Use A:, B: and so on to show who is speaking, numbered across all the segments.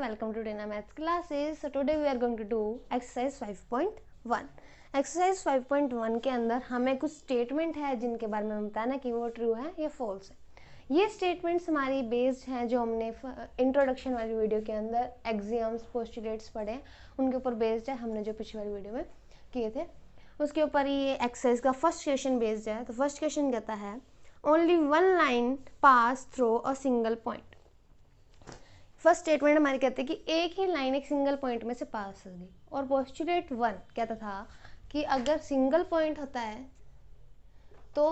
A: welcome to Dana Maths classes. So today we are going to do exercise 5.1. Exercise 5.1 के अंदर हमें कुछ statement है जिनके बारे में बताना कि वो ट्रू है या फॉल्स है। ये स्टेटमेंट्स हमारी बेस्ड हैं जो हमने इंट्रोडक्शन वाली वीडियो के अंदर एक्सियम्स पोस्टुलेट्स पढ़े हैं, उनके ऊपर बेस्ड है। हमने जो पिछली वाली वीडियो में किए थे उसके ऊपर ये एक्सरसाइज का फर्स्ट क्वेश्चन बेस्ड है। तो फर्स्ट क्वेश्चन कहता है only one line pass through a single point. First statement हमारे कहते हैं कि एक ही लाइन एक सिंगल पॉइंट में से पास होगी, और पोस्टुलेट 1 कहता था कि अगर सिंगल पॉइंट होता है तो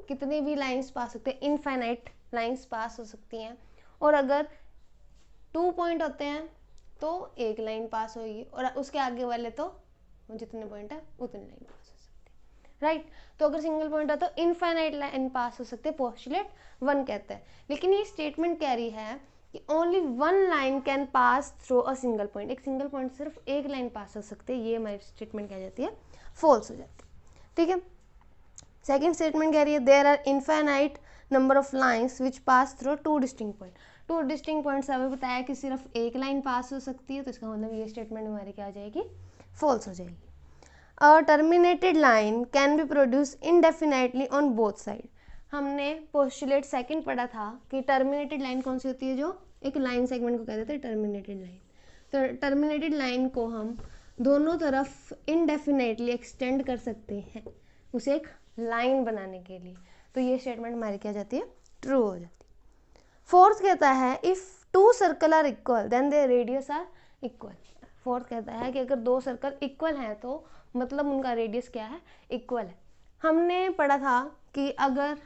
A: कितनी भी लाइंस पास सकते हैं, इनफाइनाइट लाइंस पास हो सकती हैं, और अगर 2 पॉइंट होते हैं तो एक लाइन पास होगी, और उसके आगे वाले तो जितने पॉइंट है उतनी लाइन पास हो सकती है, राइट। तो अगर सिंगल पॉइंट है तो इनफाइनाइट लाइन पास हो सकते हैं, पोस्टुलेट 1 कहता है। लेकिन ये स्टेटमेंट कह रही है कि only one line can pass through a single point, एक सिंगल पॉइंट सिर्फ एक लाइन पास हो सकती है। ये हमारी स्टेटमेंट कह जाती है फॉल्स हो जाती है, ठीक है। सेकंड स्टेटमेंट कह रही है there are infinite number of lines which pass through two distinct point. Two distinct points हमें बताया कि सिर्फ एक लाइन पास हो सकती है, तो इसका मतलब ये स्टेटमेंट हमारी क्या आ जाएगी, फॉल्स हो जाएगी। A terminated line can be produce indefinitely on both side. हमने पोस्टुलेट सेकंड पढ़ा था कि टर्मिनेटेड लाइन कौन सी होती है, जो एक लाइन सेगमेंट को कहते थे टर्मिनेटेड लाइन। तो टर्मिनेटेड लाइन को हम दोनों तरफ इनडेफिनेटली एक्सटेंड कर सकते हैं उसे एक लाइन बनाने के लिए। तो ये स्टेटमेंट हमारी क्या जाती है, ट्रू हो जाती है। फोर्थ कहता है if two circle are equal then their radius are equal. Fourth कहता है कि अगर दो सर्कल इक्वल हैं तो मतलब उनका रेडियस क्या है, इक्वल है। हमने पढ़ा था कि अगर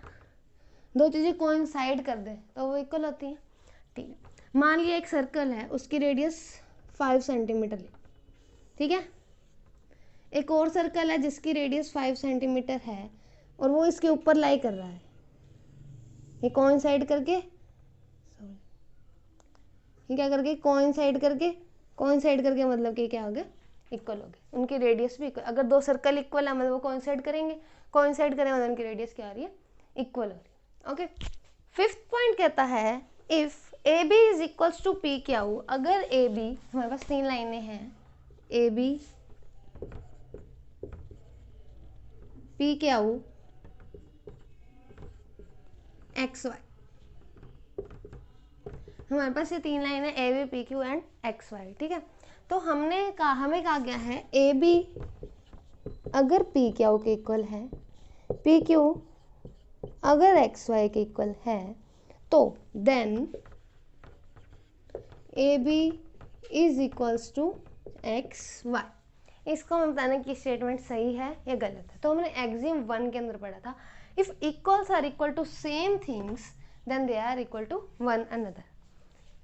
A: दो चीज़ें कोइंसाइड कर दें तो वो इक्वल होती हैं, ठीक है। मान लिया एक सर्कल है, उसकी रेडियस 5 सेंटीमीटर है, ठीक है। एक और सर्कल है जिसकी रेडियस 5 सेंटीमीटर है और वो इसके ऊपर लाई कर रहा है। ये कोइंसाइड करके ये क्या करके कोइंसाइड करके मतलब कि क्या हो गया, इक्वल हो गए। उनकी रेडियस भी इक्वल। अगर दो सर्कल इक्वल है मतलब वो कोइंसाइड करेंगे, कोइंसाइड करें मतलब उनकी रेडियस क्या आ रही है, इक्वल हो रही है, ओके। फिफ्थ पॉइंट कहता है if A B is equals to P Q. अगर ए बी, हमारे पास 3 लाइनें हैं, A B P Q X Y, हमारे पास ये 3 लाइन है A B P Q and X Y, ठीक है। तो हमें कहा गया है ए बी अगर पी क्यू के इक्वल है, पी क्यू अगर एक्स वाई के इक्वल है, तो then A B is equals to x Y. इसको हमें बताना कि स्टेटमेंट सही है या गलत है। तो हमने एक्सियम 1 के अंदर पढ़ा था if equals are equal to same things then they are equal to one another.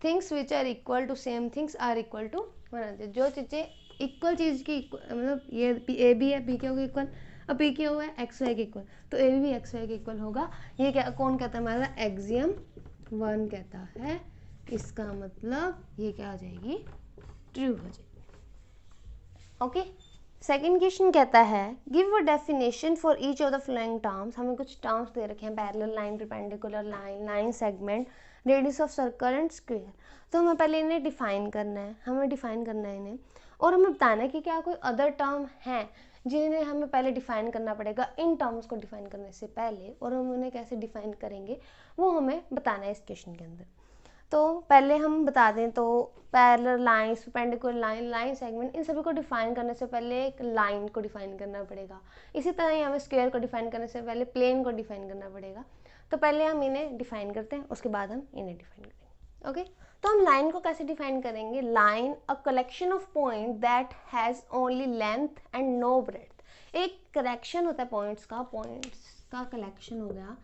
A: Things which are equal to same things are equal to one another. जो चीज़ें इक्वल चीज़ की मतलब ये ए बी है पी क्यू के equal, अब P Q है एक्स वाई के इक्वल, तो ए भी एक्स वाई के इक्वल होगा। ये क्या कौन कहता है, हमारा एक्सियम 1 कहता है। इसका मतलब ये क्या हो जाएगी, ट्रू हो जाएगी, ओके। सेकेंड क्वेश्चन कहता है give a definition for each of the following terms. हमें कुछ टर्म्स दे रखे हैं, parallel line, perpendicular line, line segment, radius of circle and square. तो हमें पहले इन्हें डिफाइन करना है, इन्हें, और हमें बताना है कि क्या कोई अदर टर्म है जिन्हें हमें पहले डिफाइन करना पड़ेगा इन टर्म्स को डिफाइन करने से पहले, और हम उन्हें कैसे डिफाइन करेंगे वो हमें बताना है इस क्वेश्चन के अंदर। तो पहले हम बता दें तो parallel lines, perpendicular line, line segment, इन सभी को डिफाइन करने से पहले एक लाइन को डिफाइन करना पड़ेगा। इसी तरह ही हमें स्क्वायर को डिफाइन करने से पहले प्लेन को डिफाइन करना पड़ेगा। तो पहले हम इन्हें डिफाइन करते हैं, उसके बाद हम इन्हें डिफाइन करेंगे, ओके। तो हम लाइन को कैसे डिफाइन करेंगे, line a collection of point that has only length and no breadth. एक कलेक्शन होता है पॉइंट्स का कलेक्शन हो गया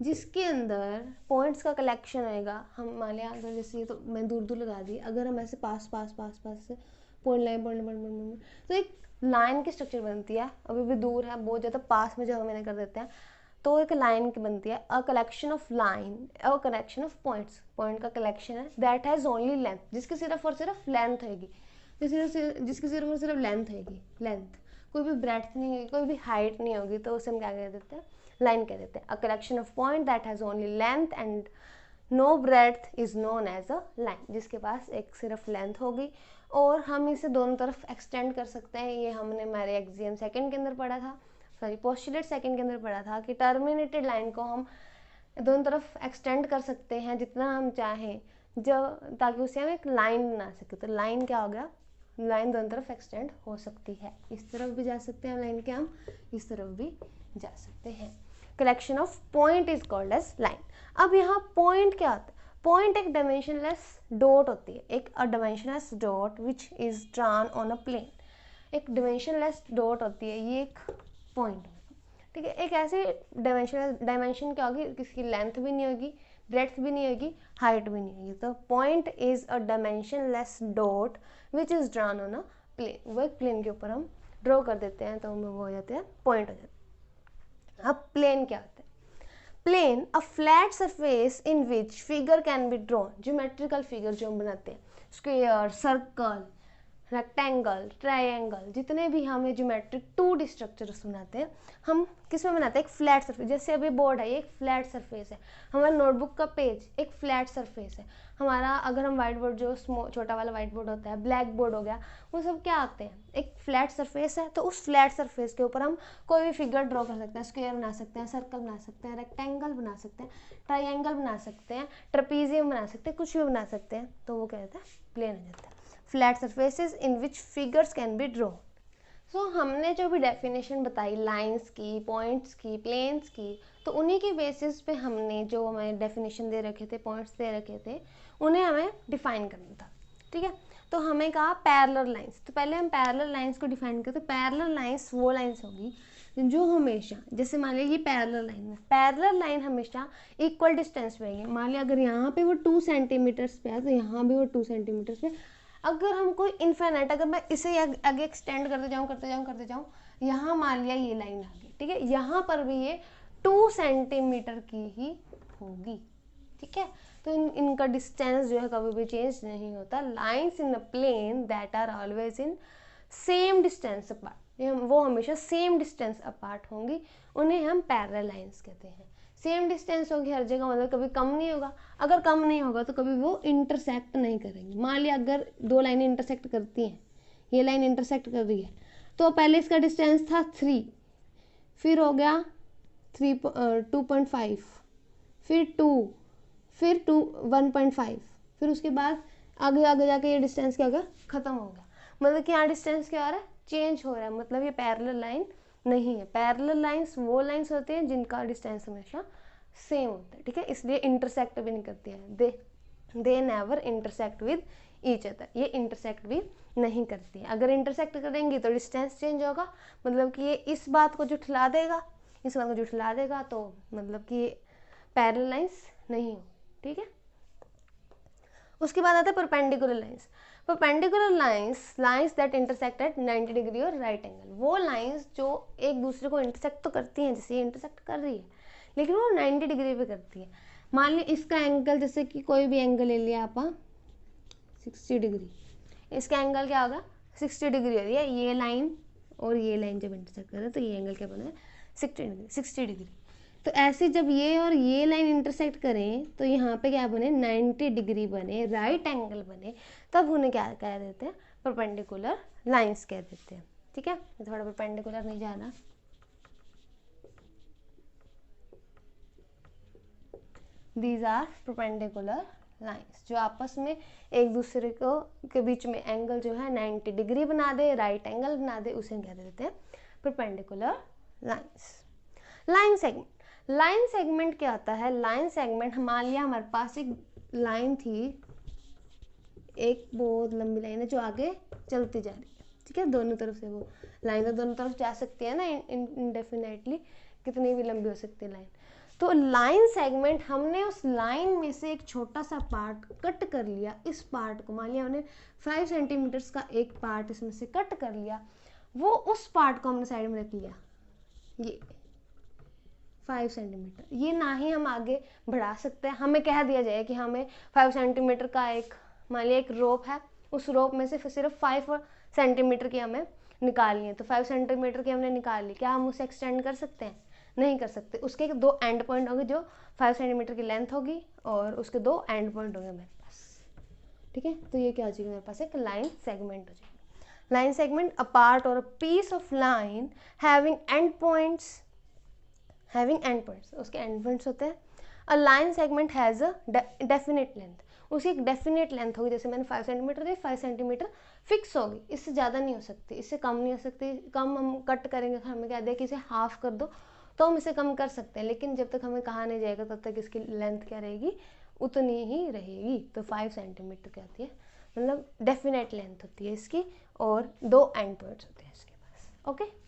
A: जिसके अंदर पॉइंट्स का कलेक्शन होएगा। हम मान लिया अगर जैसे ये तो मैं दूर लगा दी, अगर हम ऐसे पास से पॉइंट लाइन पॉइंट तो एक लाइन की स्ट्रक्चर बनती है। अभी भी दूर है बहुत ज़्यादा, पास में जब हम इन्हें कर देते हैं तो एक लाइन की बनती है। अ collection of line, a collection of points, point का कलेक्शन है दैट हैज़ ओनली लेंथ, जिसकी सिर्फ और सिर्फ लेंथ होगी, जिसकी सिर्फ और सिर्फ लेंथ होगी, लेंथ, कोई भी ब्रेड्थ नहीं होगी, कोई भी हाइट नहीं होगी, तो उसे हम क्या कह देते हैं, लाइन कह देते हैं। A collection of point that has only length and no breadth is known as a line, जिसके पास एक सिर्फ लेंथ होगी और हम इसे दोनों तरफ एक्सटेंड कर सकते हैं। ये हमने हमारे एक्सियम सेकंड के अंदर पढ़ा था, सॉरी पोस्टुलेट सेकंड के अंदर पढ़ा था कि टर्मिनेटेड लाइन को हम दोनों तरफ एक्सटेंड कर सकते हैं जितना हम चाहें, जब ताकि उसे हम एक लाइन बना सके। तो लाइन क्या हो गया, लाइन दोनों तरफ एक्सटेंड हो सकती है, इस तरफ भी जा सकते हैं लाइन के, हम इस तरफ भी जा सकते हैं। Collection of point is called as line. अब यहाँ पॉइंट क्या होता है, पॉइंट एक डायमेंशनलेस डॉट होती है, एक dimensionless dot which is drawn on a plane. एक डायमेंशनलेस डॉट होती है, ये एक पॉइंट, ठीक है। एक ऐसी डायमेंशन क्या होगी, किसकी लेंथ भी नहीं होगी, ब्रेड्थ भी नहीं होगी, हाइट भी नहीं होगी। तो point is a dimensionless dot which is drawn on a plane. वो एक प्लेन के ऊपर हम ड्रॉ कर देते हैं तो हमें वो हो जाते हैं पॉइंट हो जाते हैं। अब प्लेन क्या होता है, plane a flat surface in which figure can be drawn. Geometrical figure जो हम बनाते हैं, स्क्वायर, सर्कल, रेक्टेंगल, ट्रायंगल, जितने भी हमें ज्योमेट्रिक 2D स्ट्रक्चर्स बनाते हैं, हम किस में बनाते हैं, एक फ्लैट सरफेस। जैसे अभी बोर्ड है, ये एक फ्लैट सरफेस है। हमारा नोटबुक का पेज एक फ्लैट सरफेस है। हमारा अगर हम व्हाइट बोर्ड, जो छोटा वाला व्हाइट बोर्ड होता है, ब्लैक बोर्ड हो गया, वो सब क्या आते हैं, एक फ्लैट सरफेस है। तो उस फ्लैट सरफेस के ऊपर हम कोई भी फिगर ड्रॉ कर सकते हैं, स्क्वायर बना सकते हैं, सर्कल बना सकते हैं, रेक्टेंगल बना सकते हैं, ट्रायंगल बना सकते हैं, ट्रेपीजियम बना सकते हैं, कुछ भी बना सकते हैं। तो वो क्या होता है, प्लेन हो जाता है। Flat surfaces in which figures can be drawn. So हमने जो भी डेफिनेशन बताई लाइंस की, पॉइंट्स की, प्लेन्स की, तो उन्हीं के बेसिस पे हमने जो हमें डेफिनेशन दे रखे थे, पॉइंट्स दे रखे थे, उन्हें हमें डिफाइन करना था, ठीक है। तो हमें कहा पैरेलल लाइंस, तो पहले हम पैरेलल लाइंस को डिफाइन करते। पैरेलल लाइंस वो लाइंस होगी जो हमेशा, जैसे मान लिया ये पैरेलल लाइन है, पैरेलल लाइन हमेशा इक्वल डिस्टेंस पे आएगी। मान लिया अगर यहाँ पे वो 2 सेंटीमीटर्स पे है तो यहाँ भी वो 2 सेंटीमीटर्स पे। अगर हम कोई इन्फिनिट, अगर मैं इसे आगे एक्सटेंड करते जाऊँ, यहाँ मान लिया ये लाइन आ गई, ठीक है, यहाँ पर भी ये 2 सेंटीमीटर की ही होगी, ठीक है। तो इनका डिस्टेंस जो है कभी भी चेंज नहीं होता। Lines in a plane that are always in same distance apart, वो हमेशा सेम डिस्टेंस अपार्ट होंगी, उन्हें हम पैरेलल लाइन्स कहते हैं। सेम डिस्टेंस होगी हर जगह, मतलब कभी कम नहीं होगा। अगर कम नहीं होगा तो कभी वो इंटरसेक्ट नहीं करेंगे। मान लिया अगर 2 लाइनें इंटरसेक्ट करती हैं, ये लाइन इंटरसेक्ट कर रही है, तो पहले इसका डिस्टेंस था 3, फिर हो गया 2.5, फिर 2, फिर 1.5, फिर उसके बाद आगे आगे जाके ये डिस्टेंस क्या हो गया, खत्म हो गया। मतलब कि यहाँ डिस्टेंस क्या हो रहा है, चेंज हो रहा है। मतलब ये पैरेलल लाइन नहीं है। पैरेलल लाइंस वो लाइंस होती हैं जिनका डिस्टेंस हमेशा सेम होता है, ठीक है, इसलिए इंटरसेक्ट भी नहीं करती है। They never intersect with each other, ये इंटरसेक्ट भी नहीं करती है। अगर इंटरसेक्ट करेंगी तो डिस्टेंस चेंज होगा, मतलब कि ये इस बात को जुठला देगा, इस बात को जुठला देगा, तो मतलब कि ये पैरेलल लाइंस नहीं हो, ठीक है। उसके बाद आता है perpendicular lines. Perpendicular lines that intersect at 90 degree और राइट एंगल। वो लाइंस जो एक दूसरे को इंटरसेक्ट तो करती हैं, जैसे ये इंटरसेक्ट कर रही है, लेकिन वो 90 डिग्री पे करती है। मान ली इसका एंगल, जैसे कि कोई भी एंगल ले लिया आप 60 डिग्री, इसका एंगल क्या होगा, 60 डिग्री हो रही है। ये लाइन और ये लाइन जब इंटरसेक्ट कर रहे हैं तो ये एंगल क्या बना है, 60 डिग्री। तो ऐसे जब ये और ये लाइन इंटरसेक्ट करें तो यहाँ पे क्या बने, 90 डिग्री बने, राइट एंगल बने, तब उन्हें क्या कह देते हैं, परपेंडिकुलर लाइंस कह देते हैं, ठीक है। थोड़ा परपेंडिकुलर नहीं जाना, दीज आर परपेंडिकुलर लाइंस, जो आपस में एक दूसरे को के बीच में एंगल जो है 90 डिग्री बना दे, राइट एंगल बना दे, उसे कह देते हैं perpendicular lines. Line segment, line segment क्या होता है, लाइन सेगमेंट, मान लिया हमारे पास एक लाइन थी, एक बहुत लंबी लाइन है जो आगे चलती जा रही है, ठीक है, दोनों तरफ से वो लाइन तो दोनों तरफ जा सकती है ना, इनडेफिनेटली कितनी भी लंबी हो सकती है लाइन। तो लाइन सेगमेंट, हमने उस लाइन में से एक छोटा सा पार्ट कट कर लिया, इस पार्ट को मान लिया हमने 5 सेंटीमीटर्स का एक पार्ट इसमें से कट कर लिया, वो उस पार्ट को हमने साइड में रख लिया, ये 5 सेंटीमीटर, ये ना ही हम आगे बढ़ा सकते हैं। हमें कह दिया जाए कि हमें 5 सेंटीमीटर का एक, मान लिया एक रोप है, उस रोप में से सिर्फ 5 सेंटीमीटर की हमें निकालनी है, तो 5 सेंटीमीटर की हमने निकाल ली, क्या हम उसे एक्सटेंड कर सकते हैं, नहीं कर सकते। उसके दो एंड पॉइंट होंगे जो 5 सेंटीमीटर की लेंथ होगी और उसके दो एंड पॉइंट होंगे मेरे पास, ठीक है। तो ये क्या हो जाएगी मेरे पास, एक लाइन सेगमेंट हो जाएगी। लाइन सेगमेंट अ पार्ट और a piece of line having end points, उसके एंड पॉइंट्स होते हैं। A line segment has a definite length, उसकी एक डेफिनेट लेंथ होगी, जैसे मैंने 5 सेंटीमीटर दी, 5 सेंटीमीटर फिक्स होगी, इससे ज़्यादा नहीं हो सकती, इससे कम नहीं हो सकती। कम हम कट करेंगे, हमें क्या दिया कि इसे हाफ कर दो, तो हम इसे कम कर सकते हैं, लेकिन जब तक हमें कहा नहीं जाएगा तब तक इसकी लेंथ क्या रहेगी, उतनी ही रहेगी। तो 5 सेंटीमीटर क्या होती है, मतलब डेफिनेट लेंथ होती है इसकी, और दो एंड पॉइंट्स होते हैं इसके पास, ओके।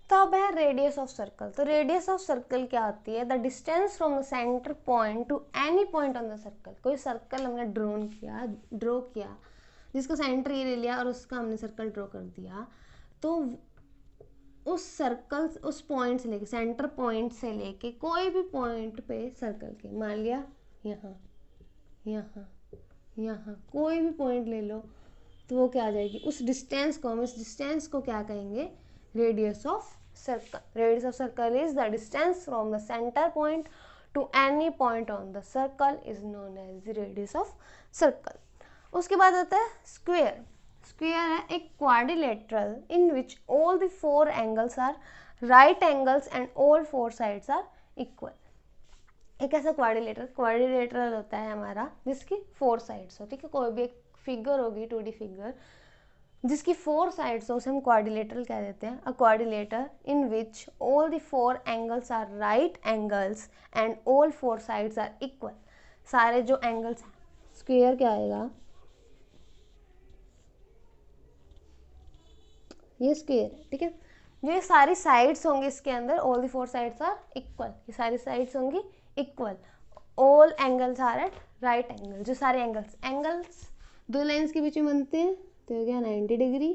A: तो अब है रेडियस ऑफ सर्कल। तो रेडियस ऑफ सर्कल क्या होती है, the distance from the centre point to any point on the circle. कोई सर्कल हमने ड्रॉ किया जिसका सेंटर ये ले लिया और उसका हमने सर्कल ड्रॉ कर दिया, तो उस सर्कल, उस पॉइंट से लेके, सेंटर पॉइंट से लेके कोई भी पॉइंट पे सर्कल के, मान लिया यहाँ यहाँ यहाँ, कोई भी पॉइंट ले लो, तो वो क्या आ जाएगी, उस डिस्टेंस को, हम इस डिस्टेंस को क्या कहेंगे, radius of circle. Radius of circle is the distance from the centre point to any point on the circle is known as the radius of circle. उसके बाद आता है स्क्वायर। स्क्वायर है एक quadrilateral in which all the 4 angles are right angles and all 4 sides are equal. एक ऐसा quadrilateral होता है हमारा जिसकी 4 साइड्स हो, ठीक है। कोई भी एक फिगर होगी 2D फिगर जिसकी 4 साइड्स हो, उसे हम क्वाड्रिलेटरल कह देते हैं। A quadrilateral in which all the 4 angles are right angles and all 4 sides are equal. सारे जो एंगल्स हैं, स्क्वायर क्या आएगा, ये स्क्वायर है, ठीक है। जो ये सारी साइड्स होंगी इसके अंदर, all the 4 sides are equal, ये सारी साइड्स होंगी equal, all angles are at right angle. जो सारे एंगल्स दो लाइंस के बीच में बनते हैं, तो हो गया 90 डिग्री,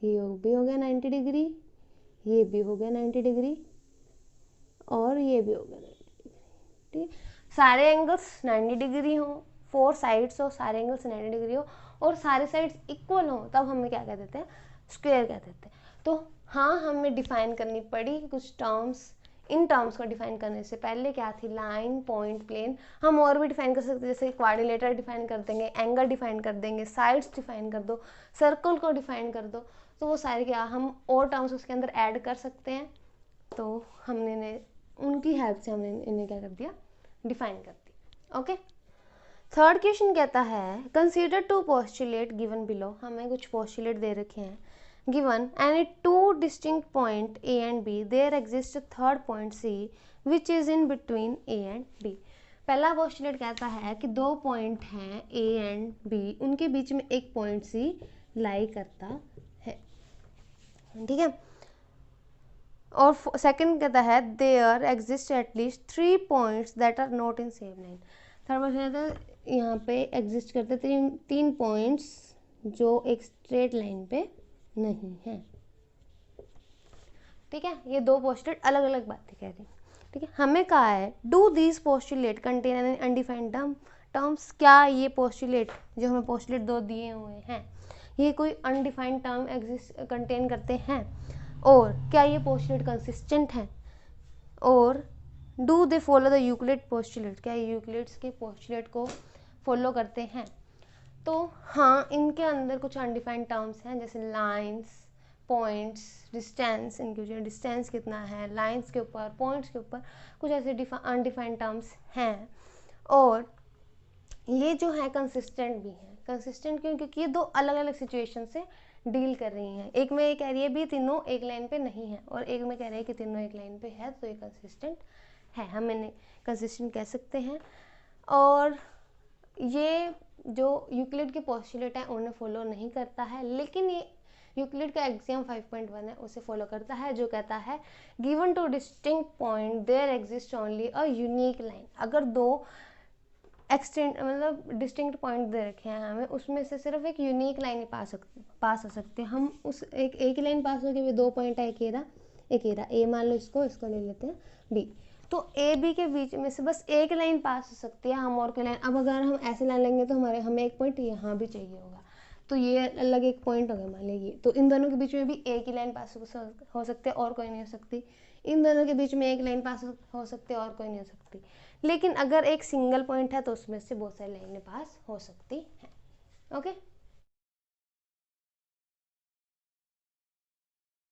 A: ये भी हो गया 90 डिग्री, ये भी हो गया 90 डिग्री, और ये भी हो गया 90 डिग्री, ठीक है। सारे एंगल्स 90 डिग्री हो, 4 साइड्स हो, सारे एंगल्स 90 डिग्री हो, और सारे साइड्स इक्वल हो, तब हमें क्या कह देते हैं, स्क्वायर कह देते हैं। तो हाँ, हमें डिफाइन करनी पड़ी कुछ टर्म्स। इन टर्म्स को डिफाइन करने से पहले क्या थी, लाइन, पॉइंट, प्लेन। हम और भी डिफाइन कर सकते हैं, जैसे क्वाड्रिलेटर डिफाइन कर देंगे, एंगल डिफाइन कर देंगे, साइड्स डिफाइन कर दो, सर्कल को डिफाइन कर दो, तो वो सारे क्या, हम और टर्म्स उसके अंदर ऐड कर सकते हैं। तो हमने उनकी हेल्प से हमने इन्हें क्या कर दिया, डिफाइन कर दिया, ओके। थर्ड क्वेश्चन कहता है कंसीडर 2 पोस्टुलेट गिवन बिलो। हमें कुछ पोस्टुलेट दे रखे हैं, given any 2 distinct point A and B, there exists a third point C which is in between A and B. पहला पोस्टुलेट कहता है कि 2 पॉइंट हैं A and B, उनके बीच में एक पॉइंट C लाई करता है, ठीक है। और सेकंड कहता है there exist at least 3 points that are not in same line. Third postulate कहता है यहाँ पे एग्जिस्ट करते 3 पॉइंट्स जो एक स्ट्रेट लाइन पे नहीं है, ठीक है। ये 2 पोस्टुलेट अलग अलग बातें कह रही हैं, ठीक है। हमें कहा है do these postulate contain an undefined terms. क्या ये पोस्टुलेट, जो हमें पोस्टुलेट 2 दिए हुए हैं, ये कोई अनडिफाइंड टर्म एग्जिस्ट कंटेन करते हैं, और क्या ये पोस्टुलेट कंसिस्टेंट है, और do they follow the Euclid postulate, क्या ये यूक्लिड्स के पोस्टुलेट को फॉलो करते हैं। तो हाँ, इनके अंदर कुछ अनडिफाइंड टर्म्स हैं, जैसे लाइंस, पॉइंट्स, डिस्टेंस। इनके बीच में डिस्टेंस कितना है, लाइंस के ऊपर, पॉइंट्स के ऊपर कुछ ऐसे अनडिफाइंड टर्म्स हैं। और ये जो है कंसिस्टेंट भी हैं। कंसिस्टेंट क्यों, क्योंकि ये 2 अलग अलग सिचुएशन से डील कर रही हैं। एक में ये कह रही है भी तीनों एक लाइन पे नहीं है, और एक में कह रही है कि तीनों एक लाइन पे है, तो ये कंसिस्टेंट है, हम इन्हें कंसिस्टेंट कह सकते हैं। और ये जो यूक्लिड के पोस्टुलेट हैं उन्हें फॉलो नहीं करता है, लेकिन ये यूक्लिड का एक्सियम 5.1 है, उसे फॉलो करता है, जो कहता है given 2 distinct point there exist only a unique line. अगर 2 मतलब डिस्टिंक्ट पॉइंट दे रखे हैं हमें, उसमें से सिर्फ एक यूनिक लाइन ही पास हो सकते हैं। हम उस एक ही लाइन पास हो गई, 2 पॉइंट है, एक एरा ए मान लो, इसको ले लेते हैं बी। तो ए बी के बीच में से बस एक लाइन पास हो सकती है, हम और कोई लाइन। अब अगर हम ऐसे लाइन लेंगे तो हमें एक पॉइंट यहाँ भी चाहिए होगा, तो ये अलग एक पॉइंट हो गया मान लीजिए। तो इन दोनों के बीच में भी एक ही लाइन पास हो सकती है, और कोई नहीं हो सकती। इन दोनों के बीच में एक लाइन पास हो सकती है और कोई नहीं हो सकती। लेकिन अगर एक सिंगल पॉइंट है तो उसमें से बहुत सारी लाइनें पास हो सकती हैं। ओके।